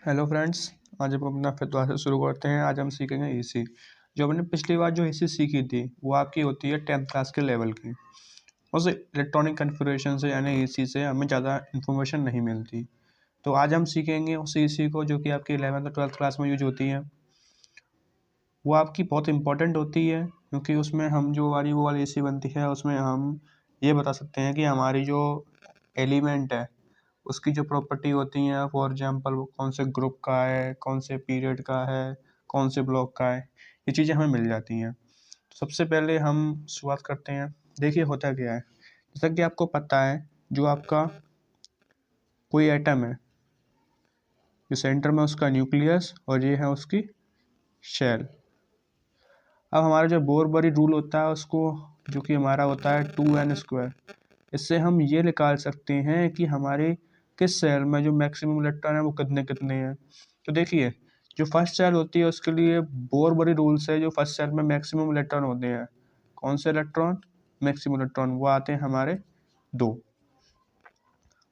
Hello friends, आज हम अपना फिर दोबारा से शुरू करते हैं। आज हम सीखेंगे ईसी। जो हमने पिछली बार जो ईसी सीखी थी वो आपकी होती है 10th क्लास के लेवल की। उस इलेक्ट्रॉनिक कन्फिगरेशन से यानी ईसी से हमें ज़्यादा इन्फॉर्मेशन नहीं मिलती। तो आज हम सीखेंगे उस ईसी को जो कि आपकी 11th और 12th क्लास में यूज होती है। वो आपकी बहुत इंपॉर्टेंट होती है क्योंकि उसमें हम जो हमारी वो वाली ईसी बनती है उसमें हम ये बता सकते हैं कि हमारी जो एलिमेंट है उसकी जो प्रॉपर्टी होती हैं, फॉर एग्जांपल वो कौन से ग्रुप का है, कौन से पीरियड का है, कौन से ब्लॉक का है, ये चीज़ें हमें मिल जाती हैं। तो सबसे पहले हम शुरुआत करते हैं। देखिए होता क्या है, जैसा कि आपको पता है जो आपका कोई एटम है, जो सेंटर में उसका न्यूक्लियस और ये है उसकी शेल। अब हमारा जो बोर-बरी रूल होता है उसको, जो कि हमारा होता है 2n², इससे हम ये निकाल सकते हैं कि हमारे किस सेल में जो मैक्सिमम इलेक्ट्रॉन है वो कितने कितने हैं। तो देखिए जो फर्स्ट सेल होती है उसके लिए बोर-बरी रूल से जो फर्स्ट सेल में मैक्सिमम इलेक्ट्रॉन होते हैं, कौन से इलेक्ट्रॉन, मैक्सिमम इलेक्ट्रॉन, वो आते हैं हमारे 2।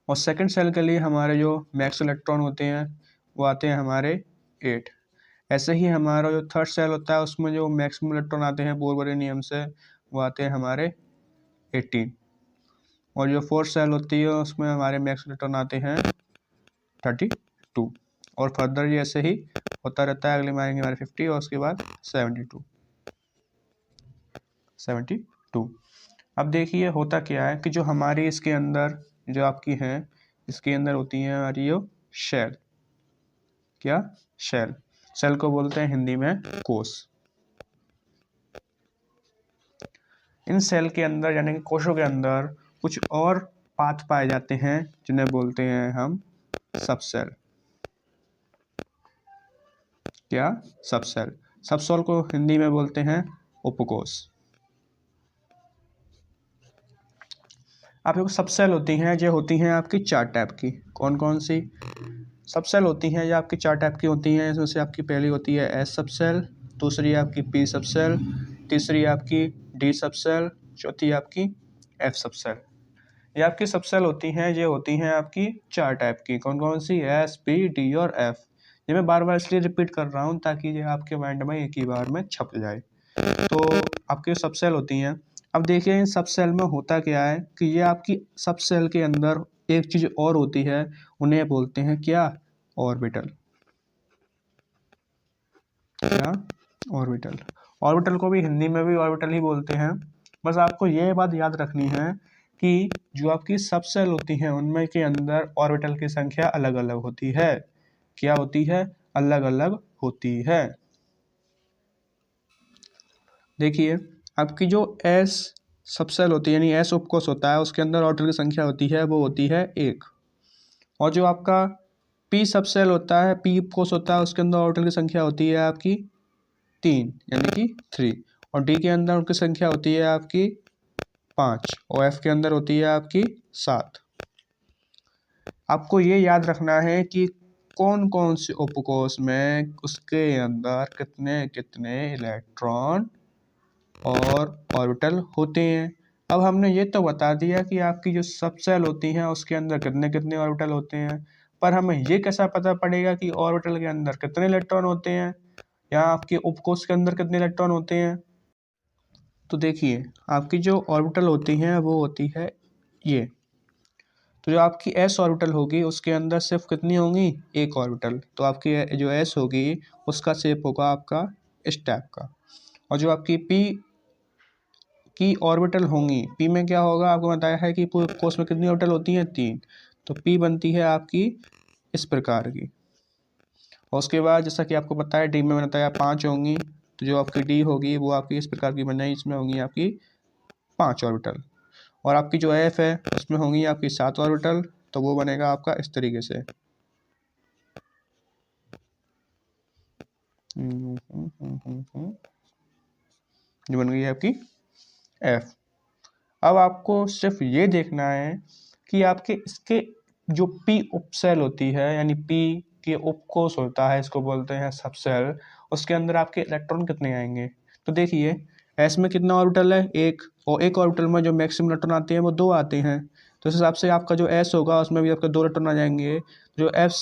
और सेकंड सेल के लिए हमारे जो मैक्स इलेक्ट्रॉन होते हैं वो आते हैं हमारे 8। ऐसे ही हमारा जो थर्ड सेल होता है उसमें जो मैक्सिमम इलेक्ट्रॉन आते हैं बोर-बरी नियम से वो आते हैं हमारे 18। और जो फोर्थ सेल होती है उसमें हमारे मैक्स इलेक्ट्रॉन आते हैं 32। और फर्दर ये ऐसे ही होता रहता है, अगले में आएंगे हमारे 50 और उसके बाद 72। अब देखिए होता क्या है कि जो हमारी इसके अंदर जो आपकी है, इसके अंदर होती है हमारी जो शेल। क्या? शेल। सेल को बोलते हैं हिंदी में कोश। इन सेल के अंदर यानी कि कोशों के अंदर कुछ और पाथ पाए जाते हैं जिन्हें बोलते हैं हम सबसेल। क्या? सबसेल। सबसेल को हिंदी में बोलते हैं उपकोष। आप देखो सबसेल होती हैं, जो होती हैं आपकी 4 टाइप की। कौन कौन सी सबसेल होती हैं? ये आपकी 4 टाइप की होती हैं। इसमें से आपकी पहली होती है एस सबसेल, दूसरी आपकी पी सबसेल, तीसरी आपकी डी सबसेल, चौथी आपकी एफ सबसेल। ये आपकी सबसेल होती हैं, ये होती हैं आपकी 4 टाइप की। कौन कौन सी? एस, पी, डी और एफ। ये मैं बार बार इसलिए रिपीट कर रहा हूँ ताकि ये आपके माइंड में एक ही बार में छप जाए। तो आपकी सबसेल होती हैं। अब देखिए इन सबसेल में होता क्या है कि ये आपकी सबसेल के अंदर एक चीज़ और होती है, उन्हें बोलते हैं क्या? ऑर्बिटल। क्या? ऑर्बिटल। ऑर्बिटल को भी हिंदी में भी ऑर्बिटल ही बोलते हैं। बस आपको ये बात याद रखनी है कि जो आपकी सबसेल होती हैं उनमें के अंदर ऑर्बिटल की संख्या अलग अलग होती है। क्या होती है? अलग अलग होती है। देखिए आपकी जो एस सबसेल होती है यानी एस उपकोष होता है, उसके अंदर ऑर्बिटल की संख्या होती है वो होती है 1। और जो आपका पी सबसेल होता है, पी उपकोष होता है, उसके अंदर ऑर्बिटल की संख्या होती है आपकी 3 यानी कि 3। और डी के अंदर उनकी संख्या होती है आपकी 5 और एफ के अंदर होती है आपकी 7। आपको ये याद रखना है कि कौन कौन से उपकोष में उसके अंदर कितने कितने इलेक्ट्रॉन और ऑर्बिटल होते हैं। अब हमने ये तो बता दिया कि आपकी जो सबसेल होती हैं उसके अंदर कितने कितने ऑर्बिटल होते हैं, पर हमें ये कैसा पता पड़ेगा कि ऑर्बिटल के अंदर कितने इलेक्ट्रॉन होते हैं या आपके उपकोष के अंदर कितने इलेक्ट्रॉन होते हैं। तो देखिए आपकी जो ऑर्बिटल होती हैं वो होती है ये। तो जो आपकी एस ऑर्बिटल होगी उसके अंदर सिर्फ कितनी होंगी? एक ऑर्बिटल। तो आपकी जो एस होगी उसका शेप होगा आपका इस टाइप का। और जो आपकी पी की ऑर्बिटल होंगी, पी में क्या होगा आपको बताया है कि पूरे कोष में कितनी ऑर्बिटल होती हैं? 3। तो पी बनती है आपकी इस प्रकार की। और उसके बाद जैसा कि आपको पता है डी में मैंने बताया 5 होंगी। तो जो आपकी डी होगी वो आपकी इस प्रकार की बन जाएगी, इसमें होंगी आपकी 5 ऑर्बिटल। और आपकी जो एफ है उसमें होंगी आपकी 7 ऑर्बिटल। तो वो बनेगा आपका इस तरीके से। जो बन गई है आपकी एफ। अब आपको सिर्फ ये देखना है कि आपके इसके जो पी उपसेल होती है यानी पी के उपकोष होता है, इसको बोलते हैं सबसेल, उसके अंदर आपके इलेक्ट्रॉन कितने आएंगे। तो देखिए एस में कितना ऑर्बिटल है? 1। और एक ऑर्बिटल में जो मैक्सिमम इलेक्ट्रॉन आते हैं वो 2 आते हैं। तो इस हिसाब से आपका जो एस होगा उसमें भी आपका 2 इलेक्ट्रॉन आ जाएंगे। जो एफ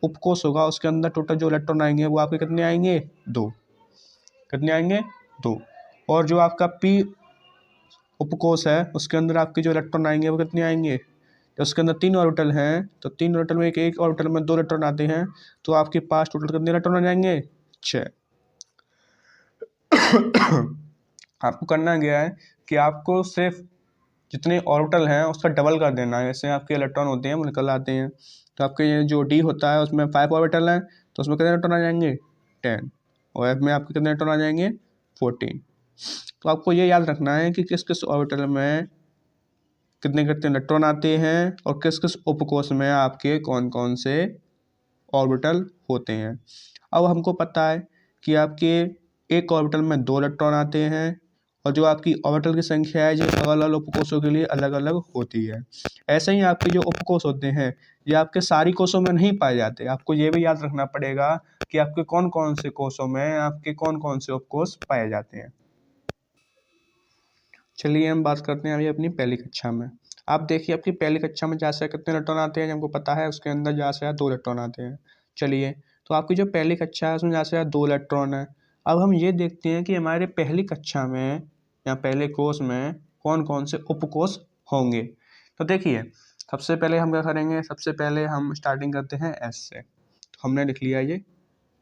उपकोष होगा उसके अंदर टोटल जो इलेक्ट्रॉन आएंगे वो आपके कितने आएंगे, 2। कितने आएंगे, 2। और जो आपका पी उपकोष है उसके अंदर आपके जो इलेक्ट्रॉन आएंगे वो कितने आएंगे, तो उसके अंदर 3 ऑर्बिटल हैं, तो 3 ऑर्बिटल में एक ऑर्बिटल में 2 इलेक्ट्रॉन आते हैं, तो आपके पास टोटल कितने इलेक्ट्रॉन आ जाएंगे, 6। आपको करना क्या है कि आपको सिर्फ जितने ऑर्बिटल हैं उसका डबल कर देना है। जैसे आपके इलेक्ट्रॉन होते हैं वो निकल आते हैं, तो आपके ये जो डी होता है उसमें 5 ऑर्बिटल हैं, तो उसमें कितने इलेक्ट्रॉन आ जाएंगे, 10। और एफ में आपके कितने इलेक्ट्रॉन आ जाएंगे, 14। तो आपको ये याद रखना है कि किस किस ऑर्बिटल में कितने कितने इलेक्ट्रॉन आते हैं और किस किस उपकोष में आपके कौन कौन से ऑर्बिटल होते हैं। अब हमको पता है कि आपके एक ऑर्बिटल में 2 इलेक्ट्रॉन आते हैं और जो आपकी ऑर्बिटल की संख्या है जो अलग अलग उपकोषों के लिए अलग अलग होती है। ऐसे ही आपके जो उपकोष होते हैं ये आपके सारी कोषों में नहीं पाए जाते। आपको ये भी याद रखना पड़ेगा कि आपके कौन कौन से कोषों में आपके कौन कौन से उपकोष पाए जाते हैं। चलिए हम बात करते हैं अभी अपनी पहली कक्षा में। आप देखिए आपकी पहली कक्षा में ज़्यादा से कितने इलेक्ट्रॉन आते हैं, हमको पता है उसके अंदर ज़्यादा से 2 इलेक्ट्रॉन आते हैं। चलिए तो आपकी जो पहली कक्षा है उसमें ज़्यादा से 2 इलेक्ट्रॉन है। अब हम ये देखते हैं कि हमारे पहली कक्षा में या पहले कोष में कौन कौन से उपकोष होंगे। तो देखिए सबसे पहले हम क्या करेंगे, सबसे पहले हम स्टार्टिंग करते हैं एस से। तो हमने लिख लिया ये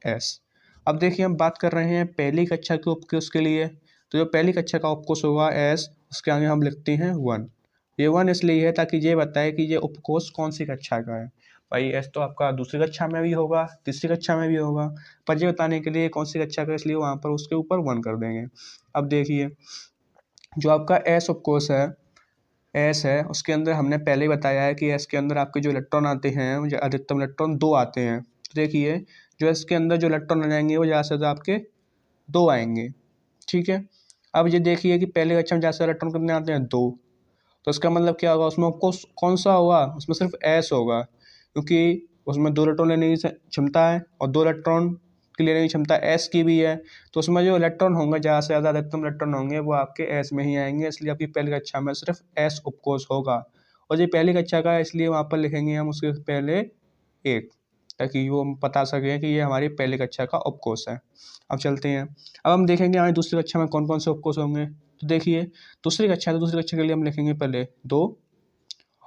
एस। अब देखिए हम बात कर रहे हैं पहली कक्षा के उपकोष के लिए, तो जो पहली कक्षा का उपकोष होगा एस उसके आगे हम लिखते हैं 1। ये 1 इसलिए है ताकि ये बताए कि ये उपकोष कौन सी कक्षा का है। भाई एस तो आपका दूसरी कक्षा में भी होगा, तीसरी कक्षा में भी होगा, पर ये बताने के लिए कौन सी कक्षा का इसलिए वहाँ पर उसके ऊपर 1 कर देंगे। अब देखिए जो आपका एस उपकोष है, एस है उसके अंदर हमने पहले ही बताया है कि एस के अंदर आपके जो इलेक्ट्रॉन आते हैं जो अधिकतम इलेक्ट्रॉन 2 आते हैं। देखिए जो इसके अंदर जो इलेक्ट्रॉन आ जाएंगे वो ज़्यादा से ज़्यादा आपके 2 आएंगे, ठीक है। अब ये देखिए कि पहले कक्षा में ज़्यादा से इलेक्ट्रॉन कितने आते हैं, 2। तो इसका मतलब क्या होगा, उसमें कौन सा होगा, उसमें सिर्फ एस होगा, क्योंकि उसमें 2 इलेक्ट्रॉन लेने की क्षमता है और 2 इलेक्ट्रॉन की लेने की क्षमता एस की भी है। तो उसमें जो इलेक्ट्रॉन होंगे ज़्यादा से ज़्यादा अधिकतम इलेक्ट्रॉन होंगे वो आपके एस में ही आएंगे, इसलिए आपकी पहली कक्षा में सिर्फ एस उपकोष होगा। और ये पहली कक्षा का है इसलिए वहाँ पर लिखेंगे हम उसके पहले 1, ताकि वो हम बता सकें कि ये हमारी पहली कक्षा का उपकोष है। अब चलते हैं, अब हम देखेंगे हमारी दूसरी कक्षा में कौन कौन से उपकोष होंगे। तो देखिए दूसरी कक्षा है तो दूसरी कक्षा के लिए हम लिखेंगे पहले 2।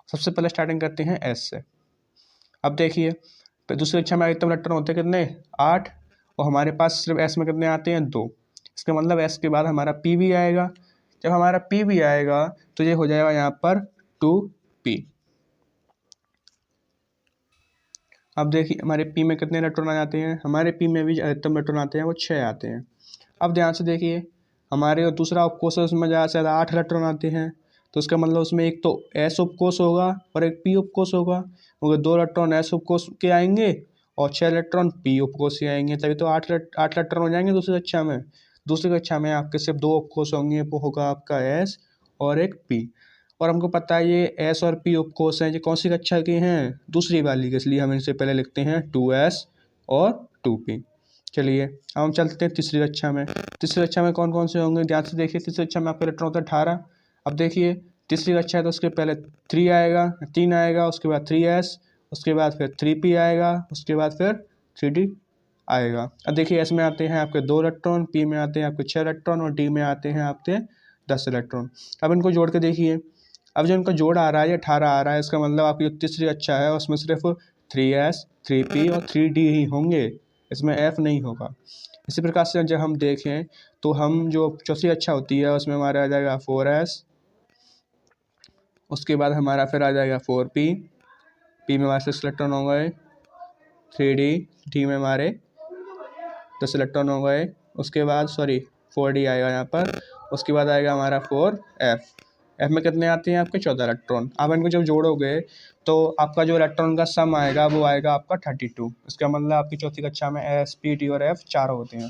सबसे पहले स्टार्टिंग करते हैं एस से। अब देखिए दूसरी कक्षा में अधिकतम इलेक्ट्रॉन होते हैं कितने, 8, और हमारे पास सिर्फ एस में कितने आते हैं, 2। इसका मतलब एस के बाद हमारा पी भी आएगा। जब हमारा पी भी आएगा तो ये हो जाएगा यहाँ पर 2p। अब देखिए हमारे पी में कितने इलेक्ट्रॉन आ जाते हैं, हमारे पी में भी अधिकतम इलेक्ट्रॉन आते हैं वो 6 आते हैं। अब ध्यान से देखिए हमारे दूसरा उपकोष है उसमें ज़्यादा से ज़्यादा 8 इलेक्ट्रॉन आते हैं, तो इसका मतलब उसमें एक तो एस उपकोष होगा और एक पी उपकोष होगा, क्योंकि 2 इलेक्ट्रॉन एस उपकोष के आएंगे और 6 इलेक्ट्रॉन पी उपकोष के आएंगे, तभी तो 8 इलेक्ट्रॉन हो जाएंगे दूसरी कक्षा में। दूसरी कक्षा में आपके सिर्फ 2 उपकोष होंगे, वो होगा आपका एस और एक पी। और हमको पता है ये एस और पी उपकोष हैं, ये कौन सी कक्षा के हैं, दूसरी वाली के, इसलिए हम इनसे पहले लिखते हैं 2s और 2p। चलिए अब हम चलते हैं तीसरी कक्षा में। तीसरी कक्षा में कौन कौन से होंगे, ध्यान से देखिए तीसरी कक्षा में आपका इलेक्ट्रॉन होता है 18। अब देखिए तीसरी कक्षा है तो उसके पहले 3 आएगा, 3 आएगा, उसके बाद 3s, उसके बाद फिर 3p आएगा, उसके बाद फिर 3d आएगा। अब देखिए एस में आते हैं आपके 2 इलेक्ट्रॉन, पी में आते हैं आपके 6 इलेक्ट्रॉन और डी में आते हैं आपके 10 इलेक्ट्रॉन। अब इनको जोड़ के देखिए, अब जो इनका जोड़ आ रहा है ये 18 आ रहा है, इसका मतलब आपकी जो तीसरी कक्षा है उसमें सिर्फ 3s 3p और 3d ही होंगे, इसमें f नहीं होगा। इसी प्रकार से जब हम देखें तो हम जो चौथी कक्षा होती है उसमें हमारा आ जाएगा 4s, उसके बाद हमारा फिर आ जाएगा 4p, p में हमारे 6 इलेक्ट्रॉन हो गए, 3d, d में हमारे 10 इलेक्ट्रॉन हो गए, उसके बाद 4d आएगा यहाँ पर, उसके बाद आएगा हमारा 4f। एफ में कितने आते हैं आपके 14 इलेक्ट्रॉन। अब इनको जब जोड़ोगे तो आपका जो इलेक्ट्रॉन का सम आएगा वो आएगा आपका 32। इसका मतलब आपकी चौथी कक्षा में एस पी टी और एफ चारों होते हैं।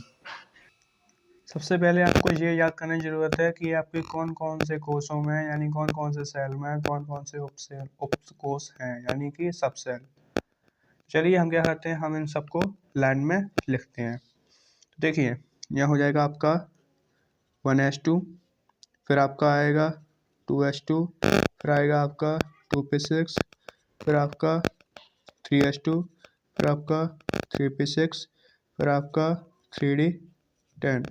सबसे पहले आपको ये याद करने की ज़रूरत है कि आपके कौन कौन से कोषों में यानी कौन कौन से सेल में कौन कौन से उपकोष हैं यानी कि सब सेल। चलिए हम क्या करते हैं, हम इन सबको लाइन में लिखते हैं। देखिए यहाँ हो जाएगा आपका 1s2, फिर आपका आएगा 2s2, फिर आएगा आपका 2p6, फिर आपका 3s2, फिर आपका 3p6, फिर आपका 3d10,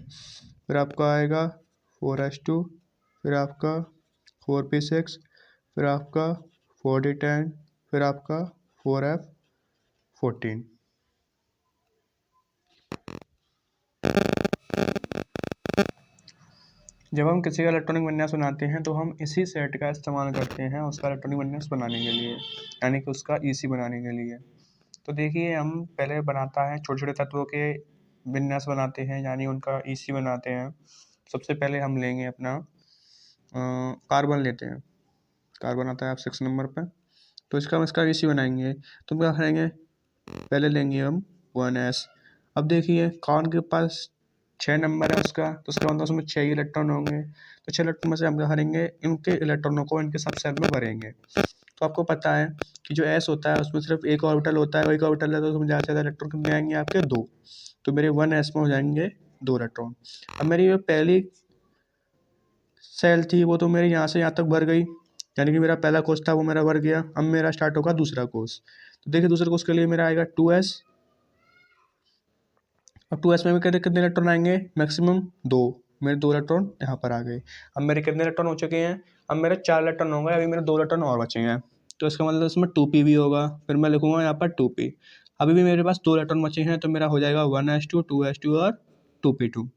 फिर आपका आएगा 4s2, फिर आपका 4p6, फिर आपका 4d10, फिर आपका 4f14। जब हम किसी का इलेक्ट्रॉनिक विन्यास बनाते हैं तो हम इसी सेट का इस्तेमाल करते हैं उसका इलेक्ट्रॉनिक विन्यास बनाने के लिए, यानी कि उसका ईसी बनाने के लिए। तो देखिए हम पहले बनाता है छोटे छोटे तत्वों के विन्यास बनाते हैं, यानी उनका ईसी बनाते हैं। सबसे पहले हम लेंगे अपना कार्बन लेते हैं, कार्बन आता है आप 6 नंबर पर। तो इसका ईसी बनाएंगे तो क्या करेंगे, पहले लेंगे हम 1s। अब देखिए कार्बन के पास 6 नंबर है उसका, तो उसका मतलब उसमें 6 इलेक्ट्रॉन होंगे। तो 6 इलेक्ट्रॉन में से हम क्या करेंगे, इनके इलेक्ट्रॉनों को इनके सब सेल में भरेंगे। तो आपको पता है कि जो एस होता है उसमें सिर्फ एक ऑर्बिटल होता है, एक ऑर्बिटल है तो उसमें ज़्यादा से ज़्यादा इलेक्ट्रॉन कितने आएंगे आपके 2। तो मेरे 1s में हो जाएंगे 2 इलेक्ट्रॉन। अब मेरी जो पहली सेल थी वो तो मेरे यहाँ से यहाँ तक भर गई, यानी कि मेरा पहला कोर्स था वो मेरा भर गया। अब मेरा स्टार्ट होगा दूसरा कोर्स। तो देखिए दूसरे कोर्स के लिए मेरा आएगा 2s। अब 2s में भी कितने कितने इलेक्ट्रॉन आएंगे, मैक्सिमम 2। मेरे 2 इलेक्ट्रॉन यहाँ पर आ गए। अब मेरे कितने इलेक्ट्रॉन हो चुके हैं, अब मेरे 4 इलेक्ट्रॉन हो गए, अभी मेरे 2 इलेक्ट्रॉन और बचे हैं। तो इसका मतलब इसमें 2p भी होगा, फिर मैं लिखूंगा यहाँ पर 2p। अभी भी मेरे पास 2 इलेक्ट्रॉन बचे हैं तो मेरा हो जाएगा 1s2, 2s2 और 2p2।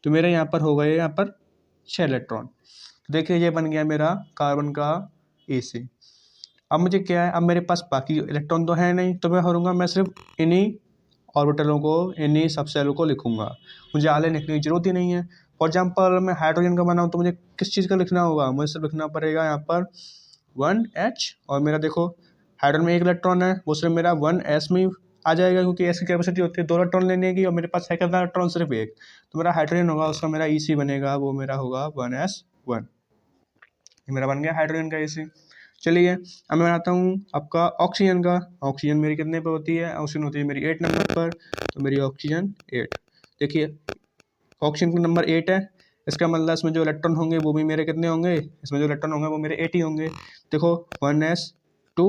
तो मेरे यहाँ पर हो गए यहाँ पर 6 इलेक्ट्रॉन। देखिए ये बन गया मेरा कार्बन का AC। अब मुझे क्या है, अब मेरे पास बाकी इलेक्ट्रॉन तो है नहीं, तो मैं करूँगा मैं सिर्फ इन्हीं ऑर्बिटलों को, इन्हीं सब सेलों को लिखूंगा, मुझे आगे लिखने की जरूरत ही नहीं है। फॉर एग्जाम्पल मैं हाइड्रोजन का बनाऊँ तो मुझे किस चीज़ का लिखना होगा, मुझे सिर्फ लिखना पड़ेगा यहाँ पर 1h। और मेरा देखो हाइड्रोजन में एक इलेक्ट्रॉन है, वो सिर्फ मेरा 1s में आ जाएगा, क्योंकि एस की कैपेसिटी होती है 2 इलेक्ट्रॉन लेने की और मेरे पास है कितना इलेक्ट्रॉन, सिर्फ एक। तो मेरा हाइड्रोजन होगा उसका मेरा EC बनेगा, वो मेरा होगा 1s1। ये मेरा बन गया हाइड्रोजन का EC। चलिए अब मैं बनाता हूँ आपका ऑक्सीजन का। ऑक्सीजन मेरी कितने पे होती है, ऑक्सीजन होती है मेरी 8 नंबर पर। तो मेरी ऑक्सीजन 8। देखिए ऑक्सीजन का नंबर 8 है, इसका मतलब इसमें जो इलेक्ट्रॉन होंगे वो भी मेरे कितने होंगे, इसमें जो इलेक्ट्रॉन होंगे वो मेरे 8 ही होंगे। देखो 1s2,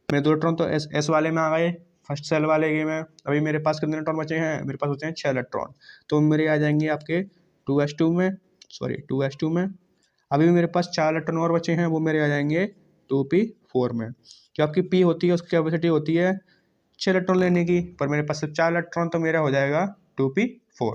मेरे 2 इलेक्ट्रॉन तो एस वाले में आ गए, फर्स्ट सेल वाले के में। अभी मेरे पास कितने इलेक्ट्रॉन बचे हैं, मेरे पास बचे हैं 6 इलेक्ट्रॉन। तो मेरे आ जाएंगे आपके 2s2 में, सॉरी 2s2 में। अभी भी मेरे पास 4 इलेक्ट्रॉन और बचे हैं, वो मेरे आ जाएंगे 2p4 में। जो आपकी p होती है उसकी कैपेसिटी होती है 6 इलेक्ट्रॉन लेने की, पर मेरे पास सिर्फ 4 इलेक्ट्रॉन, तो मेरा हो जाएगा 2p4।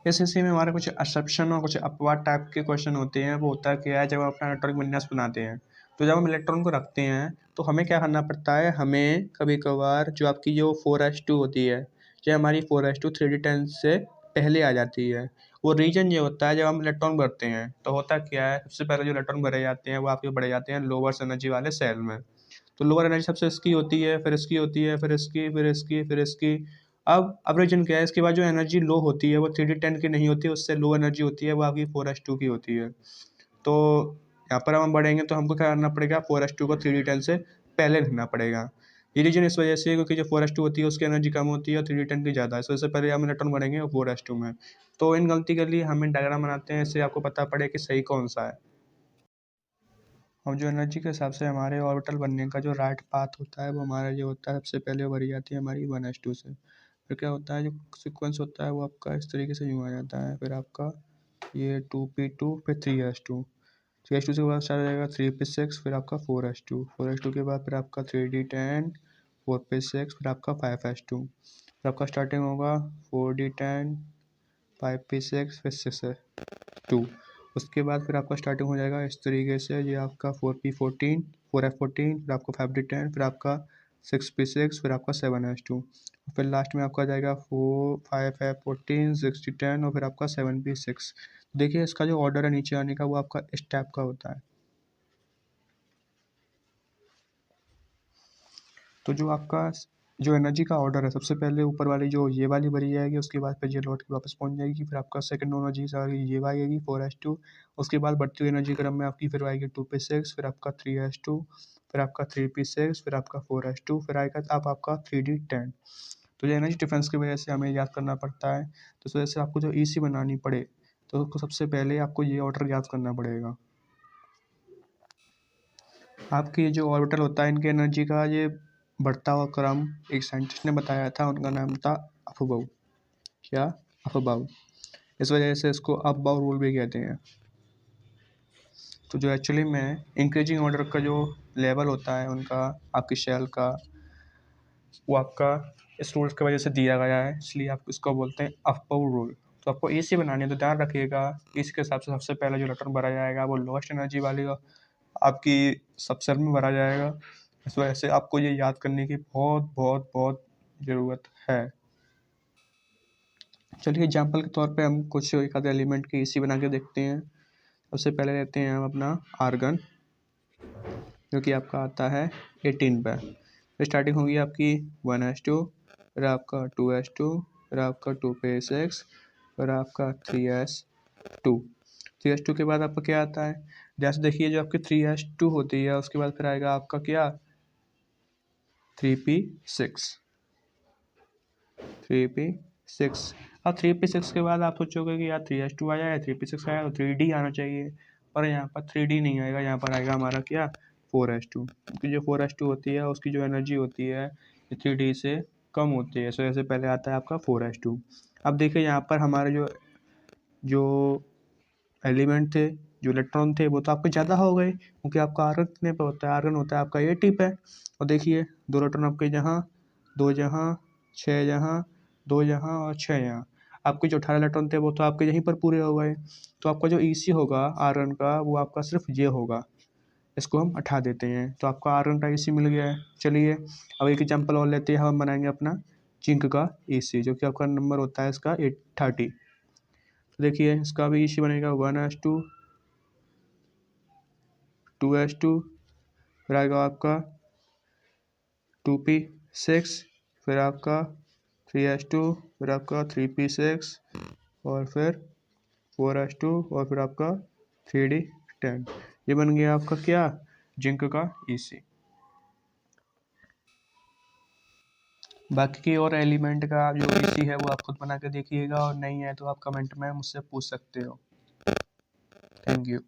इस हिस्से में हमारे कुछ असम्पशन और कुछ अपवाद टाइप के क्वेश्चन होते हैं। वो होता क्या है, जब हम अपना इलेक्ट्रॉनिक विन्यास बनाते हैं तो जब हम इलेक्ट्रॉन को रखते हैं तो हमें क्या करना पड़ता है, हमें कभी कभार जो आपकी जो 4s2 होती है, जो हमारी 4s2 3d10 से पहले आ जाती है। वो रीजन ये होता है जब हम इलेक्ट्रॉन भरते हैं तो होता क्या है, सबसे पहले जो इलेक्ट्रॉन भरे जाते हैं वो आपके भरे जाते हैं लोअर एनर्जी वाले सेल में। तो लोअर एनर्जी सबसे इसकी होती है, फिर इसकी होती है, फिर इसकी, फिर इसकी, फिर इसकी। अब रीजन क्या है, इसके बाद जो एनर्जी लो होती है वो 3d10 की नहीं होती, उससे लो एनर्जी होती है, वो आपकी 4s2 की होती है। तो यहाँ पर हम बढ़ेंगे तो हमको क्या करना पड़ेगा, 4s2 को 3d10 से पहले लिखना पड़ेगा। ये रीजन इस वजह से, क्योंकि जो 4s2 होती है उसकी एनर्जी कम होती है और 3d10 की ज़्यादा है, तो इससे पहले हम इलेक्ट्रॉन बढ़ेंगे 4s2 में। तो इन गलती के लिए हम डायग्राम बनाते हैं, इससे आपको पता पड़े कि सही कौन सा है। और जो एनर्जी के हिसाब से हमारे ऑर्बिटल बनने का जो राइट पाथ होता है वो हमारा ये होता है, सबसे पहले वो भरी जाती है हमारी 1s2 से। फिर क्या होता है, जो सीक्वेंस होता है वो आपका इस तरीके से यूँ आ जाता है, फिर आपका ये 2p2, फिर 3s2। 3s2 के बाद स्टार्ट हो जाएगा 3p6, फिर आपका 4s2। 4s2 के बाद फिर आपका 3d10, 4p6, फिर आपका 5s2। फिर आपका स्टार्टिंग होगा 4d10, 5p6, फिर 6s2। उसके बाद फिर आपका स्टार्टिंग हो जाएगा इस तरीके से, ये आपका 4p14, 4f14, फिर आपका 5d10, फिर आपका 6p6, फिर आपका 7s2। फिर लास्ट में आपका जाएगा 5f14, 6d10 और फिर आपका 7p6। देखिए इसका जो ऑर्डर है नीचे आने का वो आपका इस टाइप का होता है। तो जो आपका जो एनर्जी का ऑर्डर है, सबसे पहले ऊपर वाली जो ये वाली भरी जाएगी, उसके बाद फिर ये लौट के वापस पहुंच जाएगी, फिर आपका सेकंड एनर्जी ये आएगी 4s2। उसके बाद बढ़ती हुई एनर्जी क्रम में आपकी फिर आएगी 2p6, फिर आपका 3s2, फिर आपका 3p6, फिर आपका 4s2, फिर आएगा अब आपका 3d10। तो ये एनर्जी डिफरेंस की वजह से हमें याद करना पड़ता है। तो इस वजह से आपको जो EC बनानी पड़े तो उसको सबसे पहले आपको ये ऑर्डर याद करना पड़ेगा। आपके ये जो ऑर्बिटल होता है इनके एनर्जी का ये बढ़ता हुआ क्रम एक साइंटिस्ट ने बताया था, उनका नाम था अफबाउ। क्या? अफबाउ। इस वजह से इसको अफबाउ रूल भी कहते हैं। तो जो एक्चुअली में इंक्रीजिंग ऑर्डर का जो लेवल होता है उनका, आपकी शेल का, वो आपका इस रूल्स की वजह से दिया गया है, इसलिए आप इसको बोलते हैं अफबाउ रूल। तो आपको एसी बनानी है तो ध्यान रखिएगा, एसी के हिसाब से सबसे पहले जो इलेक्ट्रॉन भरा जाएगा वो लोएस्ट एनर्जी वाली आपकी सबसेल में भरा जाएगा। इस वजह से आपको ये याद करने की बहुत बहुत बहुत ज़रूरत है। चलिए एग्जाम्पल के तौर पे हम कुछ एक आधे एलिमेंट की एसी बना के देखते हैं। सबसे पहले लेते हैं हम अपना आर्गन, जो कि आपका आता है 18 पे। फिर स्टार्टिंग होगी आपकी 1s2, फिर आपका 2s2, फिर आपका 2p6, फिर आपका 3s2। 3s2 के बाद आपका क्या आता है? जैसे देखिए जो आपकी 3s2 होती है उसके बाद फिर आएगा आपका क्या? 3p6। 3p6। अब 3p6 के बाद आप सोचोगे कि यार 3s2 आया है, 3p6 आया तो 3d आना चाहिए, पर यहाँ पर 3d नहीं आएगा, यहाँ पर आएगा हमारा क्या? 4s2। क्योंकि जो 4s2 होती है उसकी जो एनर्जी होती है 3d से कम होती है, इस वजह से पहले आता है आपका 4s2। अब देखिए यहाँ पर हमारे जो जो एलिमेंट थे, जो इलेक्ट्रॉन थे, वो तो आपके ज़्यादा हो गए, क्योंकि आपका आर्गन कितने पे होता है? आर्गन होता है आपका 80 पे। और देखिए दो इलेक्ट्रॉन आपके यहाँ, दो यहाँ, 6 यहाँ, 2 यहाँ और 6 यहाँ। आपके जो 18 इलेक्ट्रॉन थे वो तो आपके यहीं पर पूरे हो गए। तो आपका जो ईसी होगा आर्गन का वो आपका सिर्फ ये होगा, इसको हम हटा देते हैं, तो आपका आर्गन का ईसी मिल गया है। चलिए अब एक एग्जाम्पल और लेते हैं, हम बनाएंगे अपना जिंक का ईसी, जो कि आपका नंबर होता है इसका 830। तो देखिए इसका भी ईसी बनेगा 1s2, 2s2, फिर आएगा आपका 2p6, फिर आपका 3s2, फिर आपका 3p6 और फिर 4s2 और फिर आपका 3d10। ये बन गया आपका क्या? जिंक का ईसी। बाकी की और एलिमेंट का जो ईसी है वो आप खुद बना के देखिएगा, और नहीं है तो आप कमेंट में मुझसे पूछ सकते हो। Thank you.